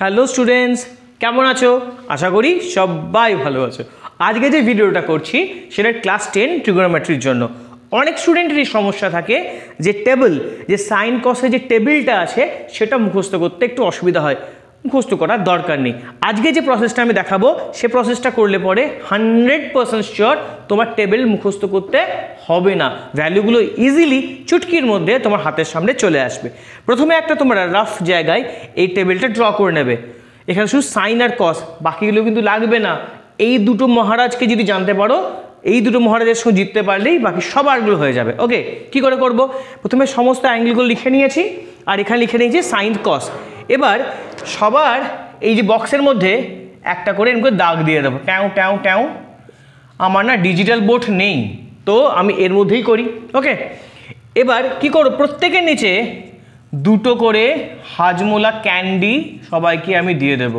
Hello students, কেমন আছো? আশা করি সবাই ভালো আছো। আজকে যে ভিডিওটা করছি সেটা ক্লাস 10 ট্রিগোনোমেট্রির জন্য। অনেক স্টুডেন্টেরই সমস্যা থাকে যে টেবিল, যে সাইন কসে যে টেবিলটা আছে সেটা মুখস্থ করতে একটু অসুবিধা হয়। মুখস্থ করার দরকার নেই। আজকে যে প্রসেসটা আমি দেখাবো সে প্রসেসটা করলে পরে 100% শিওর তোমার টেবিল মুখস্থ করতে হবে না। ভ্যালুগুলো ইজিলি চুটকির মধ্যে তোমার হাতের সামনে চলে আসবে। প্রথমে একটা তোমরা রাফ জায়গায় এই টেবিলটা ড্র করে নেবে। এখানে শুধু সাইন আর কস, বাকিগুলো কিন্তু লাগবে না। এই দুটো মহারাজকে যদি জানতে পারো, এই দুটো মহারাজের সঙ্গে জিততে পারলেই বাকি সব আরগুলো হয়ে যাবে। ওকে, কি করে করব? প্রথমে সমস্ত অ্যাঙ্গেলগুলো লিখে নিয়েছি আর এখানে লিখে নিয়েছি সাইন কস। এবার সবার এই যে বক্সের মধ্যে একটা করে এরকম দাগ দিয়ে দেবো, ট্যাও ট্যাও ট্যাও। আমার না ডিজিটাল বোর্ড নেই, তো আমি এর মধ্যেই করি। ওকে, এবার কি করো, প্রত্যেকের নিচে দুটো করে হাজমোলা ক্যান্ডি সবাইকে আমি দিয়ে দেব।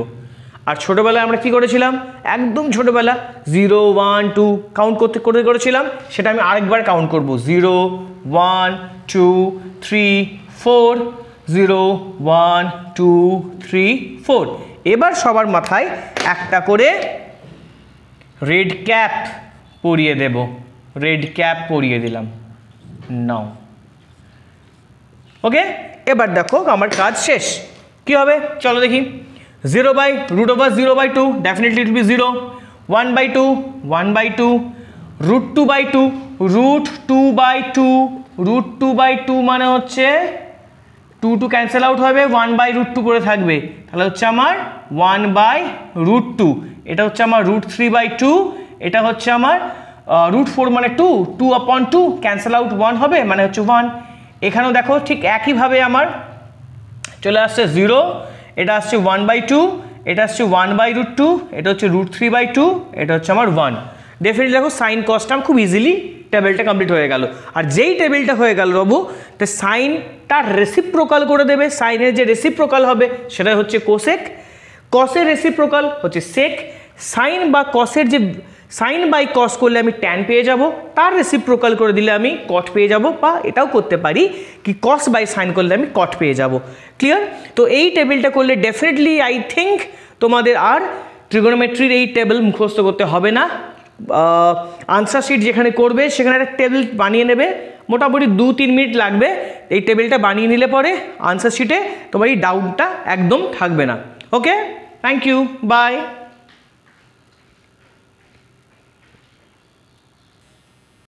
আর ছোটোবেলায় আমরা কি করেছিলাম, একদম ছোটোবেলা 0 1 2 কাউন্ট করতে করেছিলাম, সেটা আমি আরেকবার কাউন্ট করব। 0 1 2 3 4, 0 1 2 3 4। এবার সবার মাথায় একটা করে রেড ক্যাপ পরিয়ে দেব। রেড ক্যাপ পরিয়ে দিলাম, নাও। ওকে, এবার দেখো আমার কাজ শেষ। কি হবে চলো দেখি। 0/√/0/2, ডেফিনেটলি ইট উইল বি 0। 1/2, 1/2, √2/2, √2/2, √2/2 মানে হচ্ছে 2 ক্যান্সেল আউট হবে, 1/√2 করে থাকবে। তাহলে হচ্ছে আমার 1/√2। এটা হচ্ছে আমার √3/2। এটা হচ্ছে আমার √4 মানে 2, 2/2 ক্যান্সেল আউট 1 হবে, মানে হচ্ছে 1। এখানেও দেখো ঠিক একইভাবে আমার চলে আসছে 0, এটা আসছে 1/2, এটা আসছে 1/√2, এটা হচ্ছে √3/2, এটা হচ্ছে আমার 1। ডেফিনেটলি দেখো সাইন কসটা খুব ইজিলি টেবিলটা কমপ্লিট হয়ে গেল। আর যেই টেবিলটা হয়ে গেল বাবু, তো সাইনটা রেসিপ্রোকাল করে দেবে। সাইনের যে রেসিপ্রোকাল হবে সেটা হচ্ছে কোসেক, কসের রেসিপ্রোকাল হচ্ছে সেক। সাইন বা কসের যে সাইন বাই কস করলে আমি ট্যান পেয়ে যাব, তার রেসিপ্রোকাল করে দিলে আমি কট পেয়ে যাব, বা এটাও করতে পারি কি কস বাই সাইন করলে আমি কট পেয়ে যাব। ক্লিয়ার? তো এই টেবিলটা করলে ডেফিনেটলি আই থিঙ্ক তোমাদের আর ট্রিগোনোমেট্রির এই টেবিল মুখস্থ করতে হবে না। আনসার শিট যেখানে করবে সেখানে একটা টেবিল বানিয়ে নেবে, মোটামুটি 2-3 মিনিট লাগবে। এই টেবিলটা বানিয়ে নিলে পরে আনসার শিটে তোমার এই ডাউটটা একদম থাকবে না। ওকে, থ্যাংক ইউ, বাই।